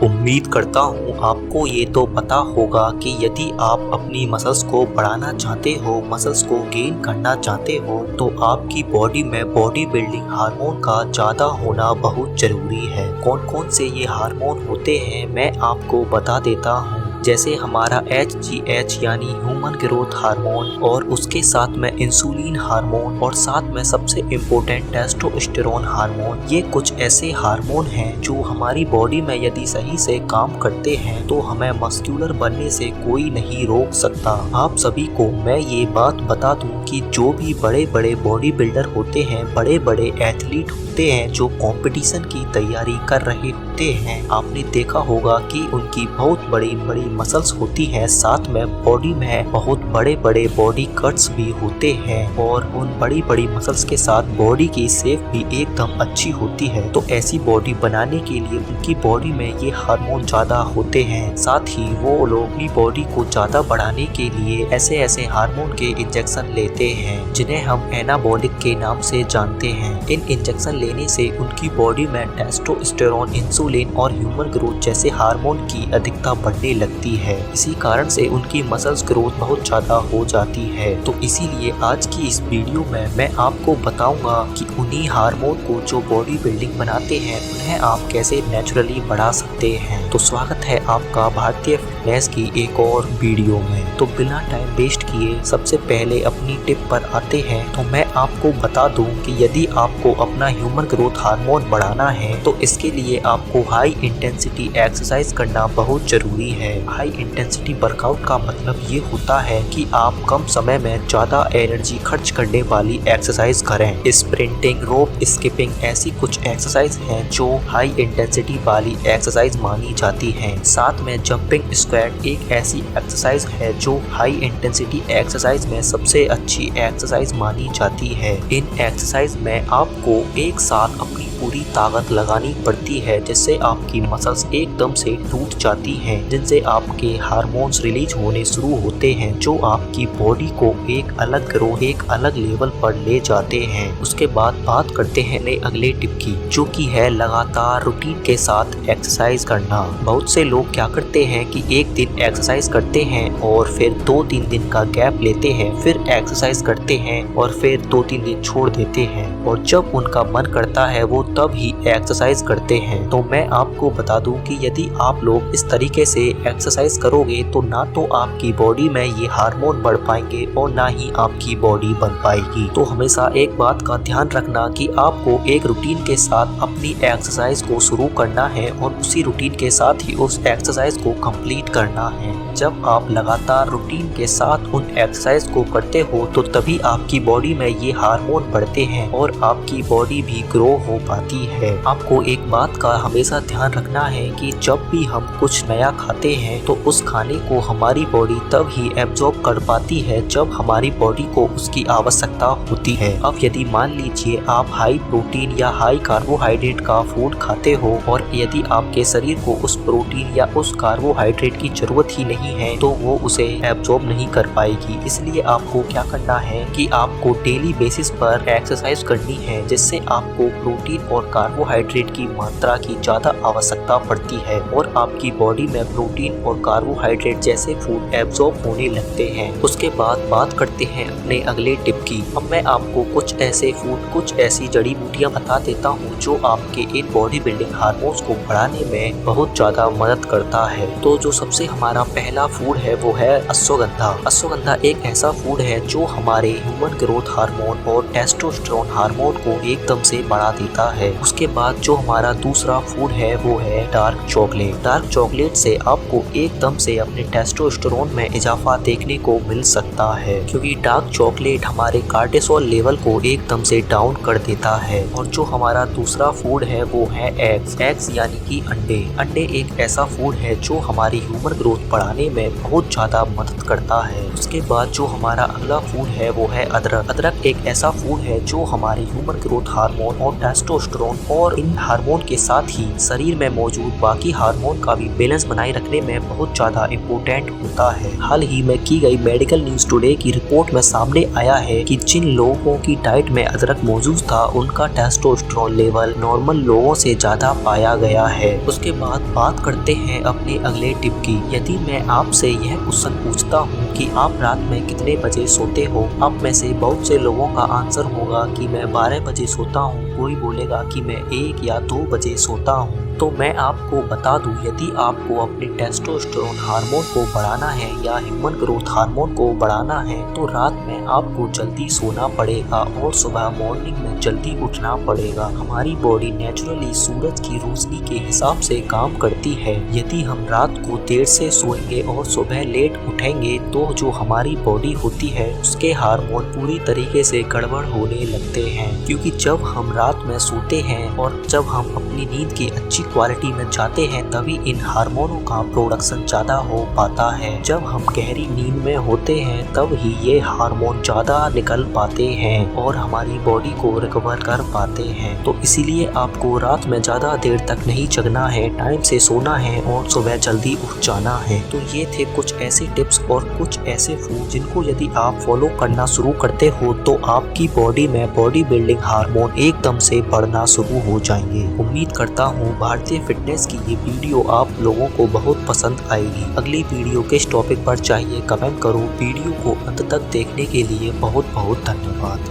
उम्मीद करता हूँ आपको ये तो पता होगा कि यदि आप अपनी मसल्स को बढ़ाना चाहते हो, मसल्स को गेन करना चाहते हो, तो आपकी बॉडी में बॉडी बिल्डिंग हार्मोन का ज़्यादा होना बहुत ज़रूरी है। कौन कौन से ये हार्मोन होते हैं मैं आपको बता देता हूँ। जैसे हमारा HGH यानी ह्यूमन ग्रोथ हार्मोन, और उसके साथ में इंसुलिन हार्मोन, और साथ में सबसे इम्पोर्टेंट टेस्टोस्टेरोन हार्मोन। ये कुछ ऐसे हार्मोन हैं जो हमारी बॉडी में यदि सही से काम करते हैं तो हमें मस्कुलर बनने से कोई नहीं रोक सकता। आप सभी को मैं ये बात बता दूं कि जो भी बड़े बड़े बॉडी बिल्डर होते हैं, बड़े बड़े एथलीट होते हैं जो कंपटीशन की तैयारी कर रहे होते हैं, आपने देखा होगा कि उनकी बहुत बड़ी बड़ी मसल्स होती हैं, साथ में बॉडी में बहुत बड़े बड़े बॉडी कट्स भी होते हैं, और उन बड़ी बड़ी मसल्स के साथ बॉडी की शेप भी एकदम अच्छी होती है। तो ऐसी बॉडी बनाने के लिए उनकी बॉडी में ये हार्मोन ज्यादा होते हैं। साथ ही वो लोग अपनी बॉडी को ज्यादा बढ़ाने के लिए ऐसे ऐसे हार्मोन के इंजेक्शन लेते हैं जिन्हें हम एनाबॉलिक के नाम से जानते हैं। इन इंजेक्शन लेने से उनकी बॉडी में टेस्टोस्टेरोन, इंसुलिन और ह्यूमन ग्रोथ जैसे हार्मोन की अधिकता बढ़ने लगती है। इसी कारण से उनकी मसल्स ग्रोथ बहुत ज्यादा हो जाती है। तो इसीलिए आज की इस वीडियो में मैं आपको बताऊंगा कि उन्हीं हार्मोन को जो बॉडी बिल्डिंग बनाते हैं उन्हें आप कैसे नेचुरली बढ़ा सकते हैं। तो स्वागत है आपका भारतीय फिटनेस की एक और वीडियो में। तो बिना टाइम वेस्ट किए सबसे पहले अपनी टिप पर आते हैं। तो मैं आपको बता दूं कि यदि आपको अपना ह्यूमन ग्रोथ हार्मोन बढ़ाना है तो इसके लिए आपको हाई इंटेंसिटी एक्सरसाइज करना बहुत जरूरी है। हाई इंटेंसिटी वर्कआउट का मतलब ये होता है कि आप कम समय में ज्यादा एनर्जी खर्च करने वाली एक्सरसाइज करें। स्प्रिंटिंग, रोप स्किपिंग ऐसी कुछ एक्सरसाइज हैं जो हाई इंटेंसिटी वाली एक्सरसाइज मानी जाती हैं। साथ में जंपिंग स्क्वाट एक ऐसी एक्सरसाइज है जो हाई इंटेंसिटी एक्सरसाइज में सबसे अच्छी एक्सरसाइज मानी जाती है। इन एक्सरसाइज में आपको एक साथ अपनी पूरी ताकत लगानी पड़ती है, जिससे आपकी मसल्स एकदम से टूट जाती हैं, जिनसे आपके हार्मोन्स रिलीज होने शुरू होते हैं जो आपकी बॉडी को एक अलग ग्रोथ, एक अलग लेवल पर ले जाते हैं। उसके बाद बात करते हैं अगले टिप की, जो कि है लगातार रूटीन के साथ एक्सरसाइज करना। बहुत से लोग क्या करते हैं कि एक दिन एक्सरसाइज करते हैं और फिर 2-3 दिन का गैप लेते हैं, फिर एक्सरसाइज करते हैं और फिर 2-3 दिन छोड़ देते हैं, और जब उनका मन करता है वो तब ही एक्सरसाइज करते हैं। तो मैं आपको बता दूं कि यदि आप लोग इस तरीके से एक्सरसाइज करोगे तो ना तो आपकी बॉडी में ये हार्मोन बढ़ पाएंगे और ना ही आपकी बॉडी बन पाएगी। तो हमेशा एक बात का ध्यान रखना कि आपको एक रूटीन के साथ अपनी एक्सरसाइज को शुरू करना है और उसी रूटीन के साथ ही उस एक्सरसाइज को कंप्लीट करना है। जब आप लगातार रूटीन के साथ उन एक्सरसाइज को करते हो तो तभी आपकी बॉडी में ये हार्मोन बढ़ते हैं और आपकी बॉडी भी ग्रो हो पाती है। आपको एक बात का हमेशा ध्यान रखना है कि जब भी हम कुछ नया खाते हैं तो उस खाने को हमारी बॉडी तब ही एब्जॉर्ब कर पाती है जब हमारी बॉडी को उसकी आवश्यकता होती है। अब यदि मान लीजिए आप हाई प्रोटीन या हाई कार्बोहाइड्रेट का फूड खाते हो और यदि आपके शरीर को उस प्रोटीन या उस कार्बोहाइड्रेट की जरूरत ही नहीं है तो वो उसे एब्जॉर्ब नहीं कर पाएगी। इसलिए आपको क्या करना है कि आपको डेली बेसिस पर एक्सरसाइज करनी है, जिससे आपको प्रोटीन और कार्बोहाइड्रेट की मात्रा की ज्यादा आवश्यकता पड़ती है और आपकी बॉडी में प्रोटीन और कार्बोहाइड्रेट जैसे फूड एब्जॉर्ब होने लगते हैं। उसके बाद बात करते हैं अपने अगले टिप की। अब मैं आपको कुछ ऐसे फूड, कुछ ऐसी जड़ी बूटियां बता देता हूँ जो आपके इन बॉडी बिल्डिंग हार्मोन्स को बढ़ाने में बहुत ज्यादा मदद करता है। तो जो सबसे हमारा पहला फूड है वो है अश्वगंधा। अश्वगंधा एक ऐसा फूड है जो हमारे ह्यूमन ग्रोथ हार्मोन और टेस्टोस्टेरोन हार्मोन को एकदम से बढ़ा देता है। उसके बाद जो हमारा दूसरा फूड है वो है डार्क चॉकलेट। डार्क चॉकलेट से आपको एकदम से अपने टेस्टोस्टेरोन में इजाफा देखने को मिल सकता है, क्योंकि डार्क चॉकलेट हमारे कार्टिसोल लेवल को एकदम से डाउन कर देता है। और जो हमारा दूसरा फूड है वो है एग्स। एग्स यानी कि अंडे। अंडे एक ऐसा फूड है जो हमारी ह्यूमन ग्रोथ बढ़ाने में बहुत ज्यादा मदद करता है। उसके बाद जो हमारा अगला फूड है वो है अदरक। अदरक एक ऐसा फूड है जो हमारे ह्यूमन ग्रोथ हार्मोन और टेस्टोस्टेरोन और इन हार्मोन के साथ ही शरीर में मौजूद बाकी हार्मोन का भी बैलेंस बनाए रखने में में बहुत ज्यादा इम्पोर्टेंट होता है। हाल ही में की गई मेडिकल न्यूज टुडे की रिपोर्ट में सामने आया है कि जिन लोगों की डाइट में अदरक मौजूद था उनका टेस्टोस्टेरोन लेवल नॉर्मल लोगों से ज्यादा पाया गया है। उसके बाद बात करते हैं अपने अगले टिप की। यदि मैं आपसे यह क्वेश्चन पूछता हूँ कि आप रात में कितने बजे सोते हो, आप में से बहुत से लोगों का आंसर होगा कि मैं 12 बजे सोता हूँ, कोई बोलेगा कि मैं 1 या 2 बजे सोता हूँ। तो मैं आपको बता दूं, यदि आपको अपने टेस्टोस्टेरोन हार्मोन को बढ़ाना है या ह्यूमन ग्रोथ हार्मोन को बढ़ाना है तो रात में आपको जल्दी सोना पड़ेगा और सुबह मॉर्निंग में जल्दी उठना पड़ेगा। हमारी बॉडी नेचुरली सूरज की रोशनी के हिसाब से काम करती है। यदि हम रात को देर से सोएंगे और सुबह लेट उठेंगे तो जो हमारी बॉडी होती है उसके हार्मोन पूरी तरीके से गड़बड़ होने लगते हैं, क्योंकि जब हम रात में सोते हैं और जब हम अपनी नींद की अच्छी क्वालिटी में जाते हैं तभी इन हार्मोनों का प्रोडक्शन ज्यादा हो पाता है। जब हम गहरी नींद में होते हैं तब ही ये हार्मोन ज्यादा निकल पाते हैं और हमारी बॉडी को रिकवर कर पाते हैं। तो इसीलिए आपको रात में ज्यादा देर तक नहीं जगना है, टाइम से सोना है और सुबह जल्दी उठ जाना है। तो ये थे कुछ ऐसे टिप्स और कुछ ऐसे फूड जिनको यदि आप फॉलो करना शुरू करते हो तो आपकी बॉडी में बॉडी बिल्डिंग हार्मोन एकदम से बढ़ना शुरू हो जाएंगे। उम्मीद करता हूँ भारतीय फिटनेस की ये वीडियो आप लोगों को बहुत पसंद आएगी। अगली वीडियो किस टॉपिक पर चाहिए कमेंट करो। वीडियो को अंत तक देखने के लिए बहुत बहुत धन्यवाद।